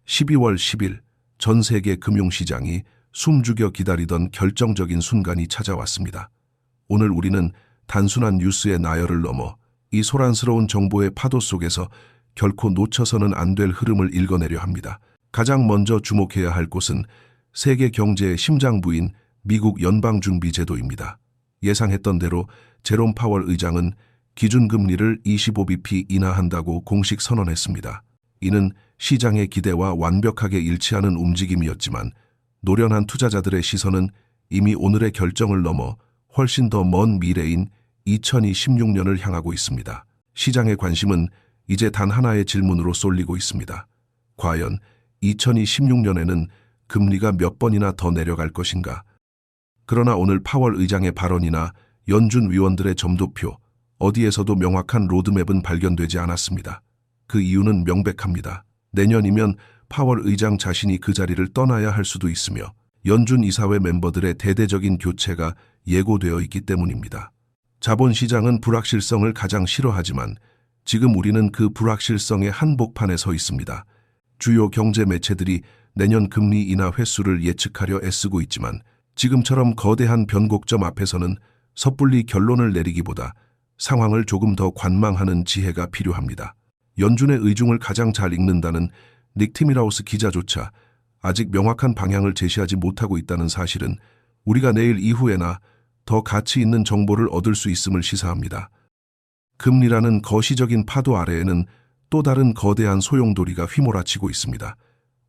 12월 10일 전 세계 금융시장이 숨죽여 기다리던 결정적인 순간이 찾아왔습니다. 오늘 우리는 단순한 뉴스의 나열을 넘어 이 소란스러운 정보의 파도 속에서 결코 놓쳐서는 안 될 흐름을 읽어내려 합니다. 가장 먼저 주목해야 할 곳은 세계 경제의 심장부인 미국 연방준비제도입니다. 예상했던 대로 제롬 파월 의장은 기준금리를 25bp 인하한다고 공식 선언했습니다. 이는 시장의 기대와 완벽하게 일치하는 움직임이었지만 노련한 투자자들의 시선은 이미 오늘의 결정을 넘어 훨씬 더 먼 미래인 2026년을 향하고 있습니다. 시장의 관심은 이제 단 하나의 질문으로 쏠리고 있습니다. 과연 2026년에는 금리가 몇 번이나 더 내려갈 것인가? 그러나 오늘 파월 의장의 발언이나 연준 위원들의 점도표, 어디에서도 명확한 로드맵은 발견되지 않았습니다. 그 이유는 명백합니다. 내년이면 파월 의장 자신이 그 자리를 떠나야 할 수도 있으며 연준 이사회 멤버들의 대대적인 교체가 예고되어 있기 때문입니다. 자본시장은 불확실성을 가장 싫어하지만 지금 우리는 그 불확실성의 한복판에 서 있습니다. 주요 경제 매체들이 내년 금리 인하 횟수를 예측하려 애쓰고 있지만 지금처럼 거대한 변곡점 앞에서는 섣불리 결론을 내리기보다 상황을 조금 더 관망하는 지혜가 필요합니다. 연준의 의중을 가장 잘 읽는다는 닉 티밀하우스 기자조차 아직 명확한 방향을 제시하지 못하고 있다는 사실은 우리가 내일 이후에나 더 가치 있는 정보를 얻을 수 있음을 시사합니다. 금리라는 거시적인 파도 아래에는 또 다른 거대한 소용돌이가 휘몰아치고 있습니다.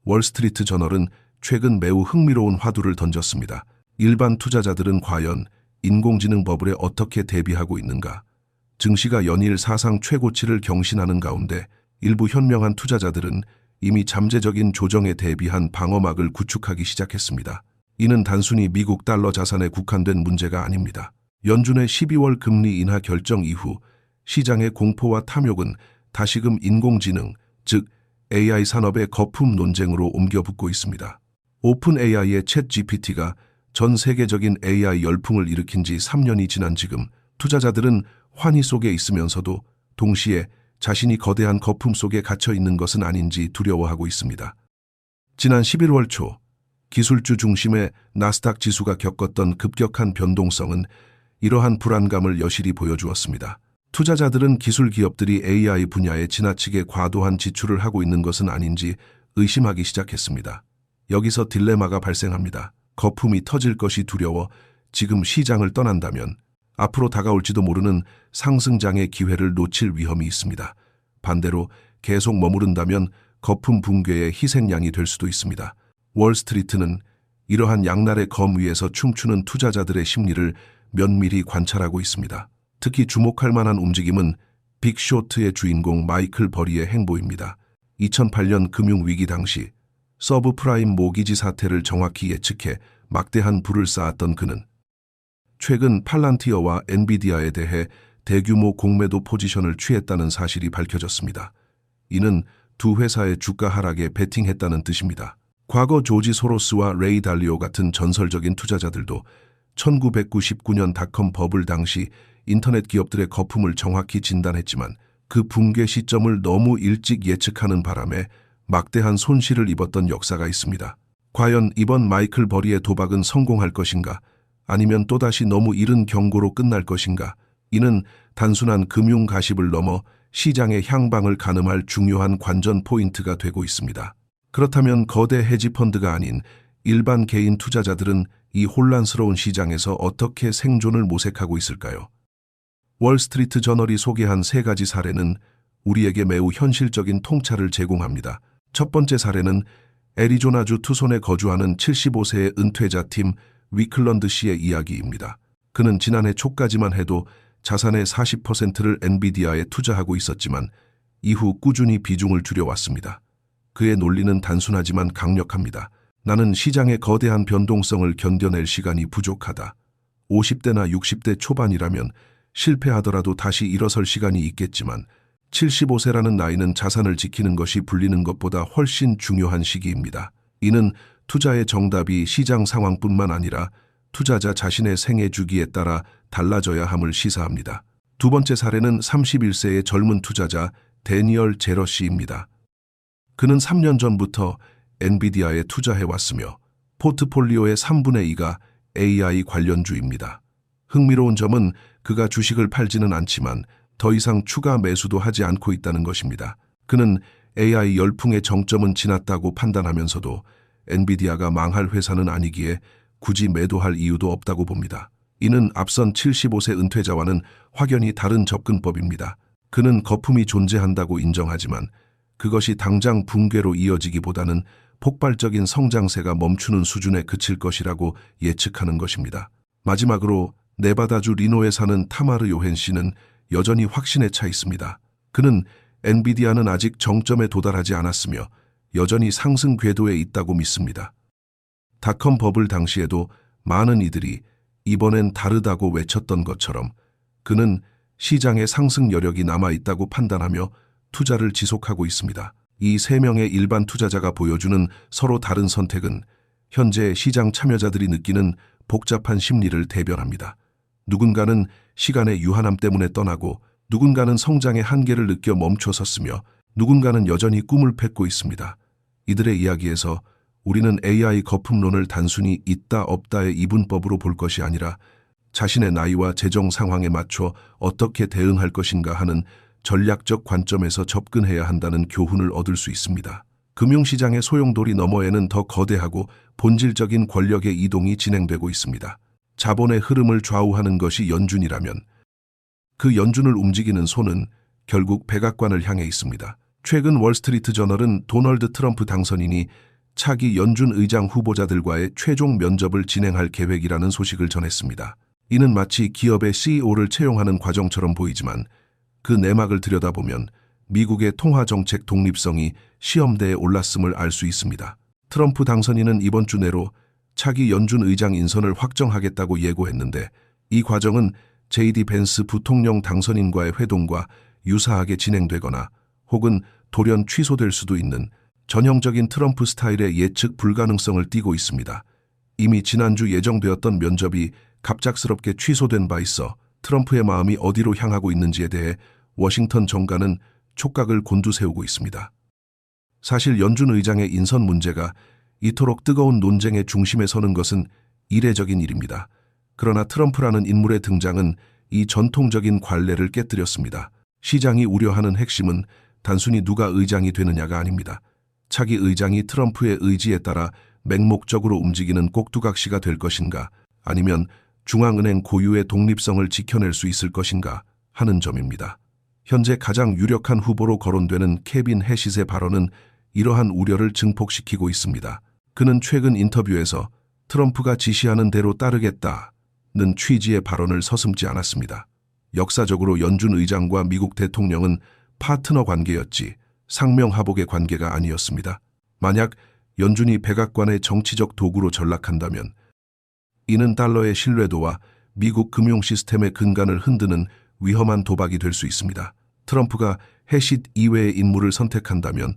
월스트리트 저널은 최근 매우 흥미로운 화두를 던졌습니다. 일반 투자자들은 과연 인공지능 버블에 어떻게 대비하고 있는가? 증시가 연일 사상 최고치를 경신하는 가운데 일부 현명한 투자자들은 이미 잠재적인 조정에 대비한 방어막을 구축하기 시작했습니다. 이는 단순히 미국 달러 자산에 국한된 문제가 아닙니다. 연준의 12월 금리 인하 결정 이후 시장의 공포와 탐욕은 다시금 인공지능, 즉 AI 산업의 거품 논쟁으로 옮겨붙고 있습니다. 오픈 AI의 챗 GPT가 전 세계적인 AI 열풍을 일으킨 지 3년이 지난 지금 투자자들은 환희 속에 있으면서도 동시에 자신이 거대한 거품 속에 갇혀 있는 것은 아닌지 두려워하고 있습니다. 지난 11월 초 기술주 중심의 나스닥 지수가 겪었던 급격한 변동성은 이러한 불안감을 여실히 보여주었습니다. 투자자들은 기술 기업들이 AI 분야에 지나치게 과도한 지출을 하고 있는 것은 아닌지 의심하기 시작했습니다. 여기서 딜레마가 발생합니다. 거품이 터질 것이 두려워 지금 시장을 떠난다면 앞으로 다가올지도 모르는 상승장의 기회를 놓칠 위험이 있습니다. 반대로 계속 머무른다면 거품 붕괴의 희생양이 될 수도 있습니다. 월스트리트는 이러한 양날의 검 위에서 춤추는 투자자들의 심리를 면밀히 관찰하고 있습니다. 특히 주목할 만한 움직임은 빅쇼트의 주인공 마이클 버리의 행보입니다. 2008년 금융위기 당시 서브프라임 모기지 사태를 정확히 예측해 막대한 부를 쌓았던 그는 최근 팔란티어와 엔비디아에 대해 대규모 공매도 포지션을 취했다는 사실이 밝혀졌습니다. 이는 두 회사의 주가 하락에 베팅했다는 뜻입니다. 과거 조지 소로스와 레이 달리오 같은 전설적인 투자자들도 1999년 닷컴 버블 당시 인터넷 기업들의 거품을 정확히 진단했지만 그 붕괴 시점을 너무 일찍 예측하는 바람에 막대한 손실을 입었던 역사가 있습니다. 과연 이번 마이클 버리의 도박은 성공할 것인가? 아니면 또다시 너무 이른 경고로 끝날 것인가? 이는 단순한 금융 가십을 넘어 시장의 향방을 가늠할 중요한 관전 포인트가 되고 있습니다. 그렇다면 거대 헤지펀드가 아닌 일반 개인 투자자들은 이 혼란스러운 시장에서 어떻게 생존을 모색하고 있을까요? 월스트리트 저널이 소개한 세 가지 사례는 우리에게 매우 현실적인 통찰을 제공합니다. 첫 번째 사례는 애리조나주 투손에 거주하는 75세의 은퇴자 팀 위클런드 씨의 이야기입니다. 그는 지난해 초까지만 해도 자산의 40%를 엔비디아에 투자하고 있었지만 이후 꾸준히 비중을 줄여왔습니다. 그의 논리는 단순하지만 강력합니다. 나는 시장의 거대한 변동성을 견뎌낼 시간이 부족하다. 50대나 60대 초반이라면 실패하더라도 다시 일어설 시간이 있겠지만 75세라는 나이는 자산을 지키는 것이 불리는 것보다 훨씬 중요한 시기입니다. 이는 투자의 정답이 시장 상황뿐만 아니라 투자자 자신의 생애 주기에 따라 달라져야 함을 시사합니다. 두 번째 사례는 31세의 젊은 투자자 데니얼 제러 씨입니다. 그는 3년 전부터 엔비디아에 투자해왔으며 포트폴리오의 3분의 2가 AI 관련주입니다. 흥미로운 점은 그가 주식을 팔지는 않지만 더 이상 추가 매수도 하지 않고 있다는 것입니다. 그는 AI 열풍의 정점은 지났다고 판단하면서도 엔비디아가 망할 회사는 아니기에 굳이 매도할 이유도 없다고 봅니다. 이는 앞선 75세 은퇴자와는 확연히 다른 접근법입니다. 그는 거품이 존재한다고 인정하지만 그것이 당장 붕괴로 이어지기보다는 폭발적인 성장세가 멈추는 수준에 그칠 것이라고 예측하는 것입니다. 마지막으로 네바다주 리노에 사는 타마르 요헨 씨는 여전히 확신에 차 있습니다. 그는 엔비디아는 아직 정점에 도달하지 않았으며 여전히 상승 궤도에 있다고 믿습니다. 닷컴 버블 당시에도 많은 이들이 이번엔 다르다고 외쳤던 것처럼 그는 시장의 상승 여력이 남아있다고 판단하며 투자를 지속하고 있습니다. 이 3명의 일반 투자자가 보여주는 서로 다른 선택은 현재 시장 참여자들이 느끼는 복잡한 심리를 대변합니다. 누군가는 시간의 유한함 때문에 떠나고 누군가는 성장의 한계를 느껴 멈춰섰으며 누군가는 여전히 꿈을 팼고 있습니다. 이들의 이야기에서 우리는 AI 거품론을 단순히 있다 없다의 이분법으로 볼 것이 아니라 자신의 나이와 재정 상황에 맞춰 어떻게 대응할 것인가 하는 전략적 관점에서 접근해야 한다는 교훈을 얻을 수 있습니다. 금융시장의 소용돌이 너머에는 더 거대하고 본질적인 권력의 이동이 진행되고 있습니다. 자본의 흐름을 좌우하는 것이 연준이라면 그 연준을 움직이는 손은 결국 백악관을 향해 있습니다. 최근 월스트리트 저널은 도널드 트럼프 당선인이 차기 연준 의장 후보자들과의 최종 면접을 진행할 계획이라는 소식을 전했습니다. 이는 마치 기업의 CEO를 채용하는 과정처럼 보이지만 그 내막을 들여다보면 미국의 통화정책 독립성이 시험대에 올랐음을 알 수 있습니다. 트럼프 당선인은 이번 주 내로 차기 연준 의장 인선을 확정하겠다고 예고했는데 이 과정은 JD 벤스 부통령 당선인과의 회동과 유사하게 진행되거나 혹은 돌연 취소될 수도 있는 전형적인 트럼프 스타일의 예측 불가능성을 띠고 있습니다. 이미 지난주 예정되었던 면접이 갑작스럽게 취소된 바 있어 트럼프의 마음이 어디로 향하고 있는지에 대해 워싱턴 정가는 촉각을 곤두세우고 있습니다. 사실 연준 의장의 인선 문제가 이토록 뜨거운 논쟁의 중심에 서는 것은 이례적인 일입니다. 그러나 트럼프라는 인물의 등장은 이 전통적인 관례를 깨뜨렸습니다. 시장이 우려하는 핵심은 단순히 누가 의장이 되느냐가 아닙니다. 차기 의장이 트럼프의 의지에 따라 맹목적으로 움직이는 꼭두각시가 될 것인가 아니면 중앙은행 고유의 독립성을 지켜낼 수 있을 것인가 하는 점입니다. 현재 가장 유력한 후보로 거론되는 케빈 해싯의 발언은 이러한 우려를 증폭시키고 있습니다. 그는 최근 인터뷰에서 트럼프가 지시하는 대로 따르겠다는 취지의 발언을 서슴지 않았습니다. 역사적으로 연준 의장과 미국 대통령은 파트너 관계였지 상명하복의 관계가 아니었습니다. 만약 연준이 백악관의 정치적 도구로 전락한다면 이는 달러의 신뢰도와 미국 금융 시스템의 근간을 흔드는 위험한 도박이 될 수 있습니다. 트럼프가 해싯 이외의 인물을 선택한다면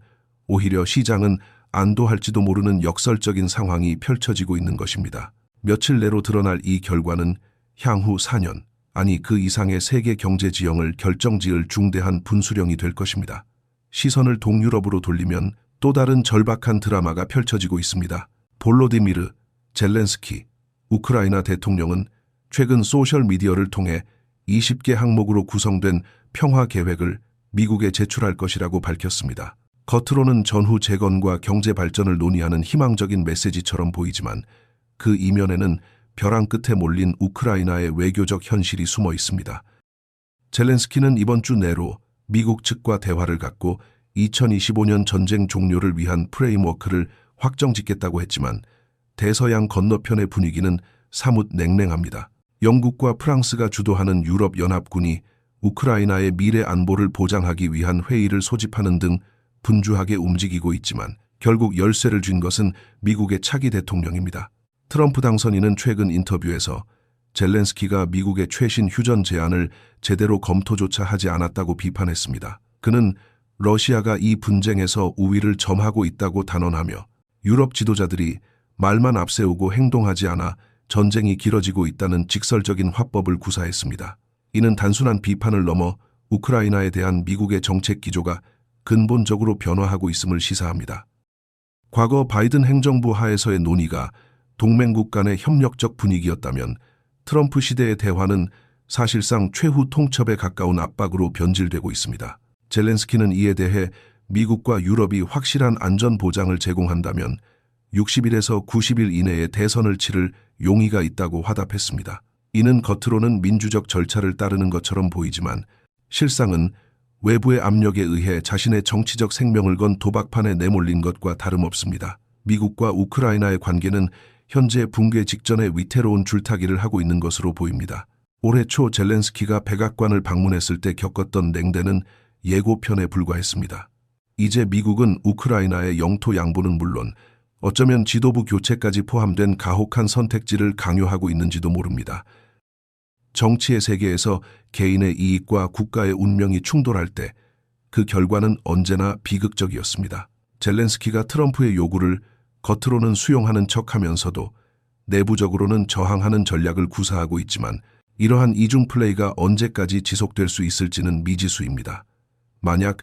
오히려 시장은 안도할지도 모르는 역설적인 상황이 펼쳐지고 있는 것입니다. 며칠 내로 드러날 이 결과는 향후 4년, 아니 그 이상의 세계 경제 지형을 결정지을 중대한 분수령이 될 것입니다. 시선을 동유럽으로 돌리면 또 다른 절박한 드라마가 펼쳐지고 있습니다. 볼로디미르 젤렌스키 우크라이나 대통령은 최근 소셜미디어를 통해 20개 항목으로 구성된 평화 계획을 미국에 제출할 것이라고 밝혔습니다. 겉으로는 전후 재건과 경제 발전을 논의하는 희망적인 메시지처럼 보이지만 그 이면에는 벼랑 끝에 몰린 우크라이나의 외교적 현실이 숨어 있습니다. 젤렌스키는 이번 주 내로 미국 측과 대화를 갖고 2025년 전쟁 종료를 위한 프레임워크를 확정짓겠다고 했지만 대서양 건너편의 분위기는 사뭇 냉랭합니다. 영국과 프랑스가 주도하는 유럽연합군이 우크라이나의 미래 안보를 보장하기 위한 회의를 소집하는 등 분주하게 움직이고 있지만 결국 열쇠를 쥔 것은 미국의 차기 대통령입니다. 트럼프 당선인은 최근 인터뷰에서 젤렌스키가 미국의 최신 휴전 제안을 제대로 검토조차 하지 않았다고 비판했습니다. 그는 러시아가 이 분쟁에서 우위를 점하고 있다고 단언하며 유럽 지도자들이 말만 앞세우고 행동하지 않아 전쟁이 길어지고 있다는 직설적인 화법을 구사했습니다. 이는 단순한 비판을 넘어 우크라이나에 대한 미국의 정책 기조가 근본적으로 변화하고 있음을 시사합니다. 과거 바이든 행정부 하에서의 논의가 동맹국 간의 협력적 분위기였다면 트럼프 시대의 대화는 사실상 최후 통첩에 가까운 압박으로 변질되고 있습니다. 젤렌스키는 이에 대해 미국과 유럽이 확실한 안전 보장을 제공한다면 60일에서 90일 이내에 대선을 치를 용의가 있다고 화답했습니다. 이는 겉으로는 민주적 절차를 따르는 것처럼 보이지만 실상은 외부의 압력에 의해 자신의 정치적 생명을 건 도박판에 내몰린 것과 다름없습니다. 미국과 우크라이나의 관계는 현재 붕괴 직전에 위태로운 줄타기를 하고 있는 것으로 보입니다. 올해 초 젤렌스키가 백악관을 방문했을 때 겪었던 냉대는 예고편에 불과했습니다. 이제 미국은 우크라이나의 영토 양보는 물론 어쩌면 지도부 교체까지 포함된 가혹한 선택지를 강요하고 있는지도 모릅니다. 정치의 세계에서 개인의 이익과 국가의 운명이 충돌할 때 그 결과는 언제나 비극적이었습니다. 젤렌스키가 트럼프의 요구를 겉으로는 수용하는 척하면서도 내부적으로는 저항하는 전략을 구사하고 있지만 이러한 이중 플레이가 언제까지 지속될 수 있을지는 미지수입니다. 만약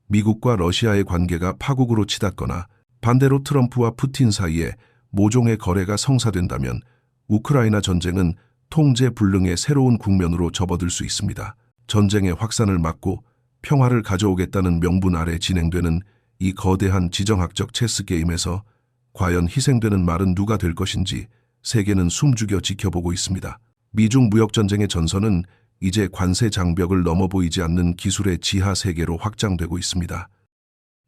미국과 러시아의 관계가 파국으로 치닫거나 반대로 트럼프와 푸틴 사이에 모종의 거래가 성사된다면 우크라이나 전쟁은 통제 불능의 새로운 국면으로 접어들 수 있습니다. 전쟁의 확산을 막고 평화를 가져오겠다는 명분 아래 진행되는 이 거대한 지정학적 체스 게임에서 과연 희생되는 말은 누가 될 것인지 세계는 숨죽여 지켜보고 있습니다. 미중 무역전쟁의 전선은 이제 관세 장벽을 넘어 보이지 않는 기술의 지하 세계로 확장되고 있습니다.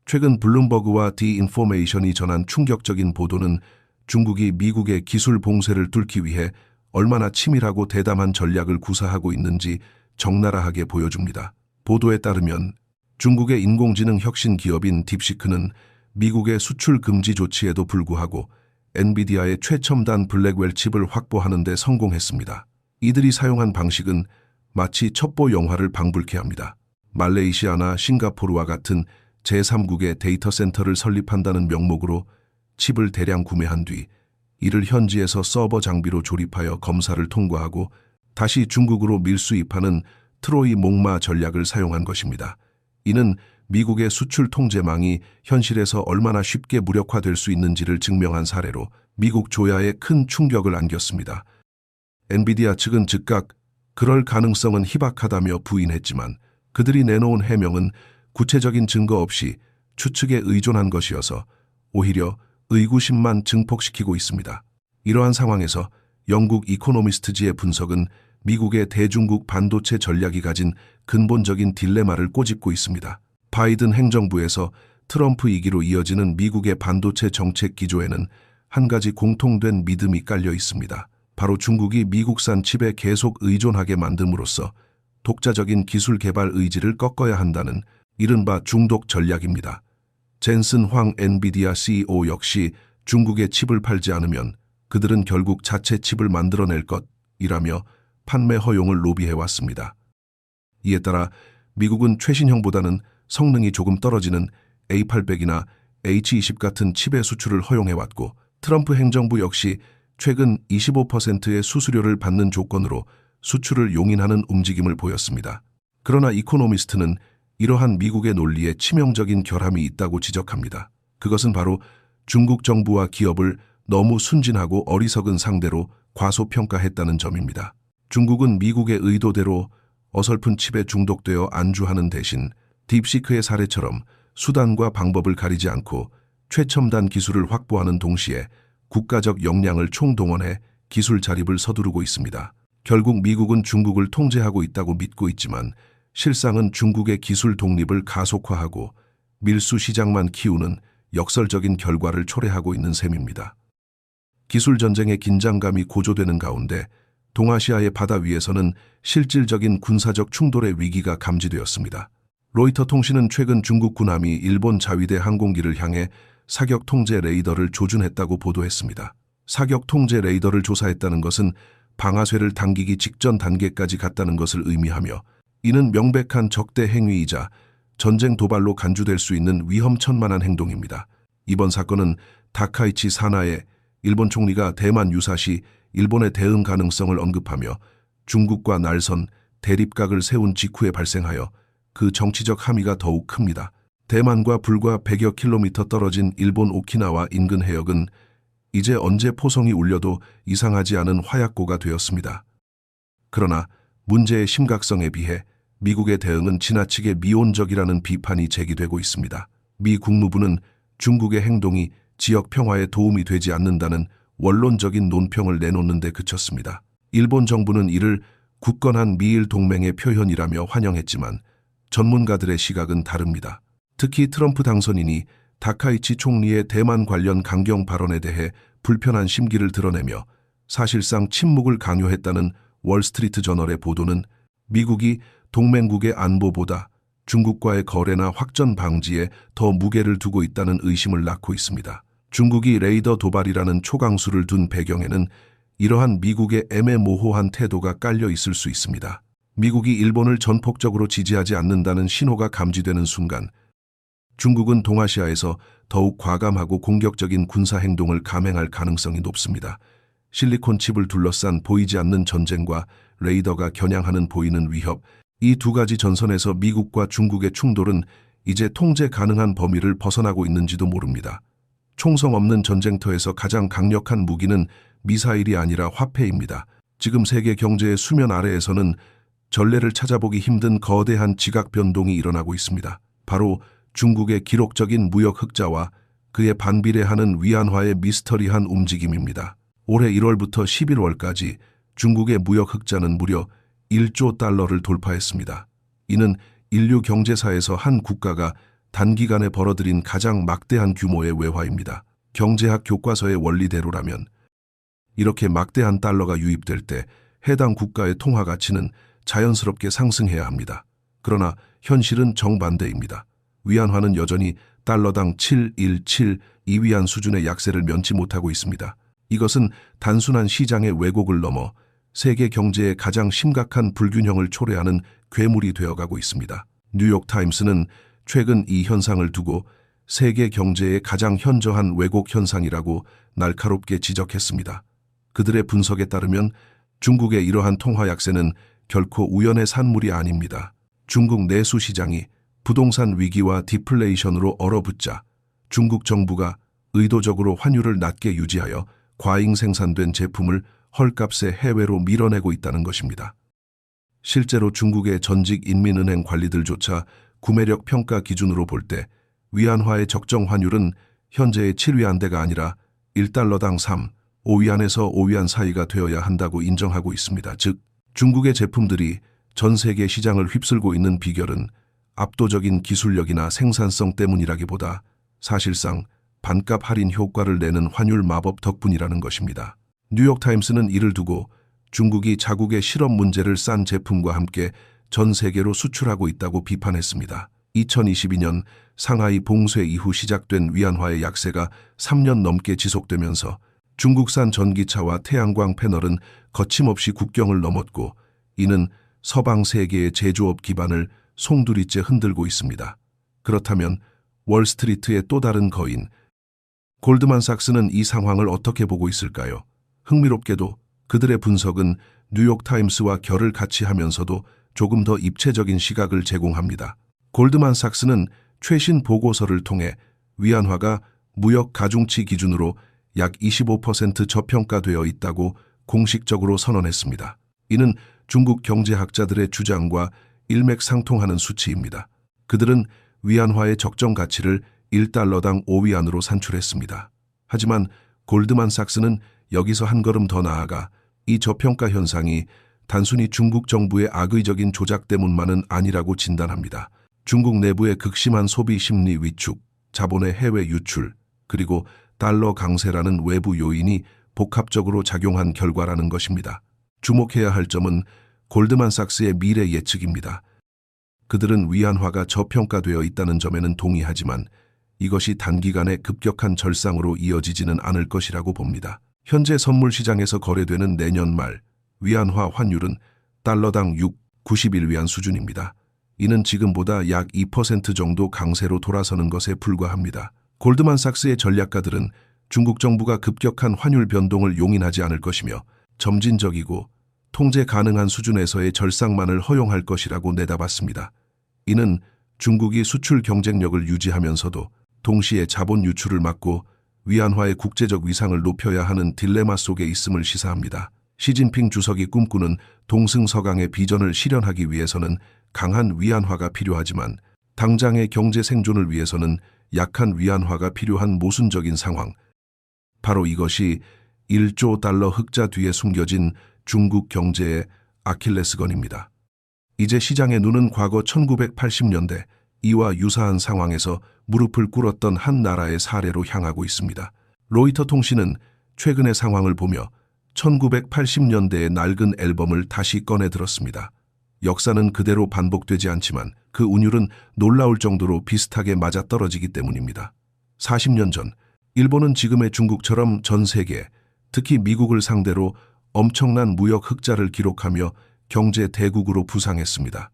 최근 블룸버그와 디인포메이션이 전한 충격적인 보도는 중국이 미국의 기술 봉쇄를 뚫기 위해 얼마나 치밀하고 대담한 전략을 구사하고 있는지 적나라하게 보여줍니다. 보도에 따르면 중국의 인공지능 혁신 기업인 딥시크는 미국의 수출 금지 조치에도 불구하고 엔비디아의 최첨단 블랙웰 칩을 확보하는 데 성공했습니다. 이들이 사용한 방식은 마치 첩보 영화를 방불케 합니다. 말레이시아나 싱가포르와 같은 제3국의 데이터 센터를 설립한다는 명목으로 칩을 대량 구매한 뒤 이를 현지에서 서버 장비로 조립하여 검사를 통과하고 다시 중국으로 밀수입하는 트로이 목마 전략을 사용한 것입니다. 이는 미국의 수출 통제망이 현실에서 얼마나 쉽게 무력화될 수 있는지를 증명한 사례로 미국 조야에 큰 충격을 안겼습니다. 엔비디아 측은 즉각 그럴 가능성은 희박하다며 부인했지만 그들이 내놓은 해명은 구체적인 증거 없이 추측에 의존한 것이어서 오히려 의구심만 증폭시키고 있습니다. 이러한 상황에서 영국 이코노미스트지의 분석은 미국의 대중국 반도체 전략이 가진 근본적인 딜레마를 꼬집고 있습니다. 바이든 행정부에서 트럼프 2기로 이어지는 미국의 반도체 정책 기조에는 한 가지 공통된 믿음이 깔려 있습니다. 바로 중국이 미국산 칩에 계속 의존하게 만듦으로써 독자적인 기술 개발 의지를 꺾어야 한다는 이른바 중독 전략입니다. 젠슨 황 엔비디아 CEO 역시 중국에 칩을 팔지 않으면 그들은 결국 자체 칩을 만들어낼 것이라며 판매 허용을 로비해왔습니다. 이에 따라 미국은 최신형보다는 성능이 조금 떨어지는 A800이나 H20 같은 칩의 수출을 허용해왔고 트럼프 행정부 역시 최근 25%의 수수료를 받는 조건으로 수출을 용인하는 움직임을 보였습니다. 그러나 이코노미스트는 이러한 미국의 논리에 치명적인 결함이 있다고 지적합니다. 그것은 바로 중국 정부와 기업을 너무 순진하고 어리석은 상대로 과소평가했다는 점입니다. 중국은 미국의 의도대로 어설픈 칩에 중독되어 안주하는 대신 딥시크의 사례처럼 수단과 방법을 가리지 않고 최첨단 기술을 확보하는 동시에 국가적 역량을 총동원해 기술 자립을 서두르고 있습니다. 결국 미국은 중국을 통제하고 있다고 믿고 있지만 실상은 중국의 기술 독립을 가속화하고 밀수 시장만 키우는 역설적인 결과를 초래하고 있는 셈입니다. 기술 전쟁의 긴장감이 고조되는 가운데 동아시아의 바다 위에서는 실질적인 군사적 충돌의 위기가 감지되었습니다. 로이터 통신은 최근 중국 군함이 일본 자위대 항공기를 향해 사격 통제 레이더를 조준했다고 보도했습니다. 사격 통제 레이더를 조사했다는 것은 방아쇠를 당기기 직전 단계까지 갔다는 것을 의미하며 이는 명백한 적대 행위이자 전쟁 도발로 간주될 수 있는 위험천만한 행동입니다. 이번 사건은 다카이치 사나에 일본 총리가 대만 유사시 일본의 대응 가능성을 언급하며 중국과 날선 대립각을 세운 직후에 발생하여 그 정치적 함의가 더욱 큽니다. 대만과 불과 100여 킬로미터 떨어진 일본 오키나와 인근 해역은 이제 언제 포성이 울려도 이상하지 않은 화약고가 되었습니다. 그러나 문제의 심각성에 비해 미국의 대응은 지나치게 미온적이라는 비판이 제기되고 있습니다. 미 국무부는 중국의 행동이 지역 평화에 도움이 되지 않는다는 원론적인 논평을 내놓는 데 그쳤습니다. 일본 정부는 이를 굳건한 미일 동맹의 표현이라며 환영했지만 전문가들의 시각은 다릅니다. 특히 트럼프 당선인이 다카이치 총리의 대만 관련 강경 발언에 대해 불편한 심기를 드러내며 사실상 침묵을 강요했다는 월스트리트 저널의 보도는 미국이 동맹국의 안보보다 중국과의 거래나 확전 방지에 더 무게를 두고 있다는 의심을 낳고 있습니다. 중국이 레이더 도발이라는 초강수를 둔 배경에는 이러한 미국의 애매모호한 태도가 깔려 있을 수 있습니다. 미국이 일본을 전폭적으로 지지하지 않는다는 신호가 감지되는 순간 중국은 동아시아에서 더욱 과감하고 공격적인 군사행동을 감행할 가능성이 높습니다. 실리콘칩을 둘러싼 보이지 않는 전쟁과 레이더가 겨냥하는 보이는 위협, 이 두 가지 전선에서 미국과 중국의 충돌은 이제 통제 가능한 범위를 벗어나고 있는지도 모릅니다. 총성 없는 전쟁터에서 가장 강력한 무기는 미사일이 아니라 화폐입니다. 지금 세계 경제의 수면 아래에서는 전례를 찾아보기 힘든 거대한 지각 변동이 일어나고 있습니다. 바로 중국의 기록적인 무역 흑자와 그에 반비례하는 위안화의 미스터리한 움직임입니다. 올해 1월부터 11월까지 중국의 무역 흑자는 무려 1조 달러를 돌파했습니다. 이는 인류 경제사에서 한 국가가 단기간에 벌어들인 가장 막대한 규모의 외화입니다. 경제학 교과서의 원리대로라면 이렇게 막대한 달러가 유입될 때 해당 국가의 통화 가치는 자연스럽게 상승해야 합니다. 그러나 현실은 정반대입니다. 위안화는 여전히 달러당 7.17~2위안 수준의 약세를 면치 못하고 있습니다. 이것은 단순한 시장의 왜곡을 넘어 세계 경제의 가장 심각한 불균형을 초래하는 괴물이 되어가고 있습니다. 뉴욕타임스는 최근 이 현상을 두고 세계 경제의 가장 현저한 왜곡 현상이라고 날카롭게 지적했습니다. 그들의 분석에 따르면 중국의 이러한 통화 약세는 결코 우연의 산물이 아닙니다. 중국 내수 시장이 부동산 위기와 디플레이션으로 얼어붙자 중국 정부가 의도적으로 환율을 낮게 유지하여 과잉 생산된 제품을 헐값에 해외로 밀어내고 있다는 것입니다. 실제로 중국의 전직 인민은행 관리들조차 구매력 평가 기준으로 볼 때 위안화의 적정 환율은 현재의 7위안대가 아니라 1달러당 3, 5위안에서 5위안 사이가 되어야 한다고 인정하고 있습니다. 즉, 중국의 제품들이 전 세계 시장을 휩쓸고 있는 비결은 압도적인 기술력이나 생산성 때문이라기보다 사실상 반값 할인 효과를 내는 환율 마법 덕분이라는 것입니다. 뉴욕타임스는 이를 두고 중국이 자국의 실업 문제를 싼 제품과 함께 전 세계로 수출하고 있다고 비판했습니다. 2022년 상하이 봉쇄 이후 시작된 위안화의 약세가 3년 넘게 지속되면서 중국산 전기차와 태양광 패널은 거침없이 국경을 넘었고 이는 서방 세계의 제조업 기반을 송두리째 흔들고 있습니다. 그렇다면 월스트리트의 또 다른 거인 골드만삭스는 이 상황을 어떻게 보고 있을까요? 흥미롭게도 그들의 분석은 뉴욕타임스와 결을 같이 하면서도 조금 더 입체적인 시각을 제공합니다. 골드만삭스는 최신 보고서를 통해 위안화가 무역 가중치 기준으로 약 25% 저평가되어 있다고 공식적으로 선언했습니다. 이는 중국 경제학자들의 주장과 일맥상통하는 수치입니다. 그들은 위안화의 적정 가치를 1달러당 5위안으로 산출했습니다. 하지만 골드만삭스는 여기서 한 걸음 더 나아가 이 저평가 현상이 단순히 중국 정부의 악의적인 조작 때문만은 아니라고 진단합니다. 중국 내부의 극심한 소비 심리 위축, 자본의 해외 유출, 그리고 달러 강세라는 외부 요인이 복합적으로 작용한 결과라는 것입니다. 주목해야 할 점은 골드만삭스의 미래 예측입니다. 그들은 위안화가 저평가되어 있다는 점에는 동의하지만 이것이 단기간에 급격한 절상으로 이어지지는 않을 것이라고 봅니다. 현재 선물 시장에서 거래되는 내년 말 위안화 환율은 달러당 6.91위안 수준입니다. 이는 지금보다 약 2% 정도 강세로 돌아서는 것에 불과합니다. 골드만삭스의 전략가들은 중국 정부가 급격한 환율 변동을 용인하지 않을 것이며 점진적이고 통제 가능한 수준에서의 절상만을 허용할 것이라고 내다봤습니다. 이는 중국이 수출 경쟁력을 유지하면서도 동시에 자본 유출을 막고 위안화의 국제적 위상을 높여야 하는 딜레마 속에 있음을 시사합니다. 시진핑 주석이 꿈꾸는 동승서강의 비전을 실현하기 위해서는 강한 위안화가 필요하지만 당장의 경제 생존을 위해서는 약한 위안화가 필요한 모순적인 상황. 바로 이것이 1조 달러 흑자 뒤에 숨겨진 중국 경제의 아킬레스건입니다. 이제 시장의 눈은 과거 1980년대 이와 유사한 상황에서 무릎을 꿇었던 한 나라의 사례로 향하고 있습니다. 로이터 통신은 최근의 상황을 보며 1980년대의 낡은 앨범을 다시 꺼내 들었습니다. 역사는 그대로 반복되지 않지만 그 운율은 놀라울 정도로 비슷하게 맞아떨어지기 때문입니다. 40년 전, 일본은 지금의 중국처럼 전 세계, 특히 미국을 상대로 엄청난 무역 흑자를 기록하며 경제 대국으로 부상했습니다.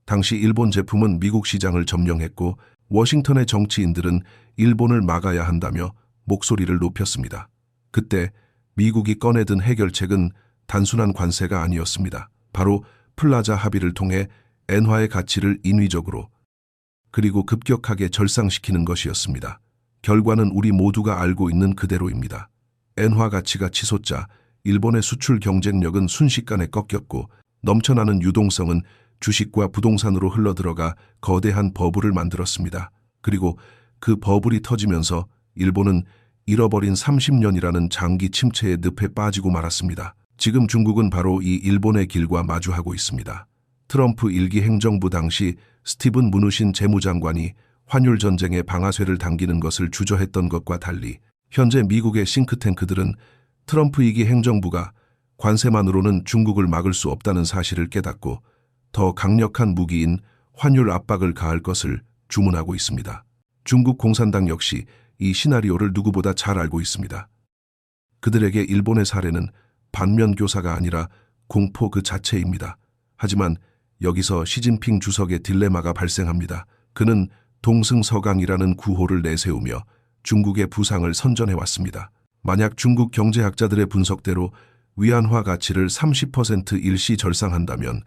당시 일본 제품은 미국 시장을 점령했고 워싱턴의 정치인들은 일본을 막아야 한다며 목소리를 높였습니다. 그때 미국이 꺼내든 해결책은 단순한 관세가 아니었습니다. 바로 플라자 합의를 통해 엔화의 가치를 인위적으로 그리고 급격하게 절상시키는 것이었습니다. 결과는 우리 모두가 알고 있는 그대로입니다. 엔화 가치가 치솟자 일본의 수출 경쟁력은 순식간에 꺾였고 넘쳐나는 유동성은 주식과 부동산으로 흘러들어가 거대한 버블을 만들었습니다. 그리고 그 버블이 터지면서 일본은 잃어버린 30년이라는 장기 침체의 늪에 빠지고 말았습니다. 지금 중국은 바로 이 일본의 길과 마주하고 있습니다. 트럼프 1기 행정부 당시 스티븐 무누신 재무장관이 환율 전쟁의 방아쇠를 당기는 것을 주저했던 것과 달리 현재 미국의 싱크탱크들은 트럼프 2기 행정부가 관세만으로는 중국을 막을 수 없다는 사실을 깨닫고 더 강력한 무기인 환율 압박을 가할 것을 주문하고 있습니다. 중국 공산당 역시 이 시나리오를 누구보다 잘 알고 있습니다. 그들에게 일본의 사례는 반면교사가 아니라 공포 그 자체입니다. 하지만 여기서 시진핑 주석의 딜레마가 발생합니다. 그는 동승서강이라는 구호를 내세우며 중국의 부상을 선전해왔습니다. 만약 중국 경제학자들의 분석대로 위안화 가치를 30% 일시 절상한다면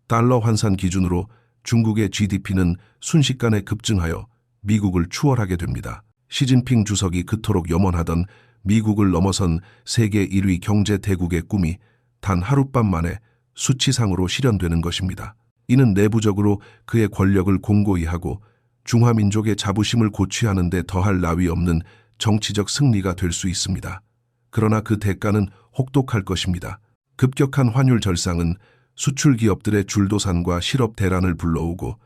달러 환산 기준으로 중국의 GDP는 순식간에 급증하여 미국을 추월하게 됩니다. 시진핑 주석이 그토록 염원하던 미국을 넘어선 세계 1위 경제 대국의 꿈이 단 하룻밤 만에 수치상으로 실현되는 것입니다. 이는 내부적으로 그의 권력을 공고히 하고 중화민족의 자부심을 고취하는 데 더할 나위 없는 정치적 승리가 될 수 있습니다. 그러나 그 대가는 혹독할 것입니다. 급격한 환율 절상은 수출 기업들의 줄도산과 실업 대란을 불러오고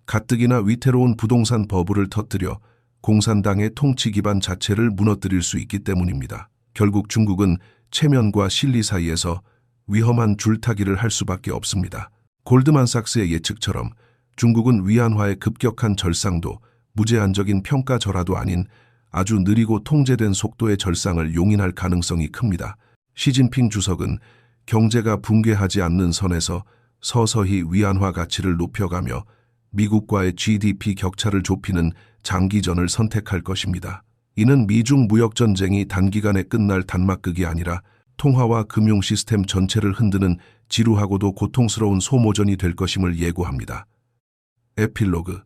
가뜩이나 위태로운 부동산 버블을 터뜨려 공산당의 통치 기반 자체를 무너뜨릴 수 있기 때문입니다. 결국 중국은 체면과 실리 사이에서 위험한 줄타기를 할 수밖에 없습니다. 골드만삭스의 예측처럼 중국은 위안화의 급격한 절상도 무제한적인 평가절하도 아닌 아주 느리고 통제된 속도의 절상을 용인할 가능성이 큽니다. 시진핑 주석은 경제가 붕괴하지 않는 선에서 서서히 위안화 가치를 높여가며 미국과의 GDP 격차를 좁히는 장기전을 선택할 것입니다. 이는 미중 무역전쟁이 단기간에 끝날 단막극이 아니라 통화와 금융 시스템 전체를 흔드는 지루하고도 고통스러운 소모전이 될 것임을 예고합니다. 에필로그,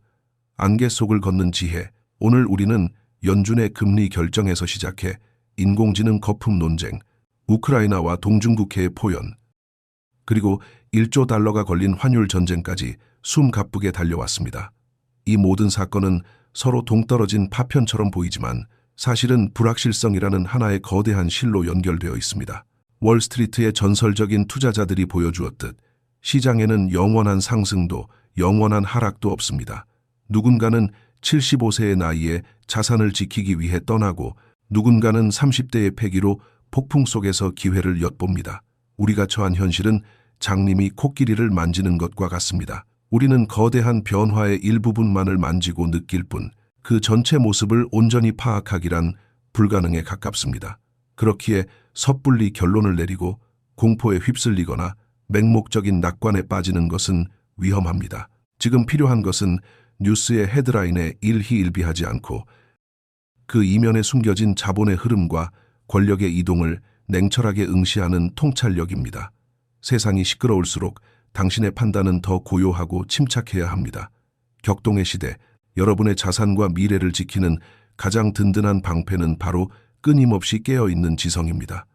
안개 속을 걷는 지혜. 오늘 우리는 연준의 금리 결정에서 시작해 인공지능 거품 논쟁, 우크라이나와 동중국해의 포연, 그리고 1조 달러가 걸린 환율 전쟁까지 숨가쁘게 달려왔습니다. 이 모든 사건은 서로 동떨어진 파편처럼 보이지만 사실은 불확실성이라는 하나의 거대한 실로 연결되어 있습니다. 월스트리트의 전설적인 투자자들이 보여주었듯 시장에는 영원한 상승도 영원한 하락도 없습니다. 누군가는 75세의 나이에 자산을 지키기 위해 떠나고 누군가는 30대의 패기로 폭풍 속에서 기회를 엿봅니다. 우리가 처한 현실은 장님이 코끼리를 만지는 것과 같습니다. 우리는 거대한 변화의 일부분만을 만지고 느낄 뿐 그 전체 모습을 온전히 파악하기란 불가능에 가깝습니다. 그렇기에 섣불리 결론을 내리고 공포에 휩쓸리거나 맹목적인 낙관에 빠지는 것은 위험합니다. 지금 필요한 것은 뉴스의 헤드라인에 일희일비하지 않고 그 이면에 숨겨진 자본의 흐름과 권력의 이동을 냉철하게 응시하는 통찰력입니다. 세상이 시끄러울수록 당신의 판단은 더 고요하고 침착해야 합니다. 격동의 시대, 여러분의 자산과 미래를 지키는 가장 든든한 방패는 바로 끊임없이 깨어있는 지성입니다.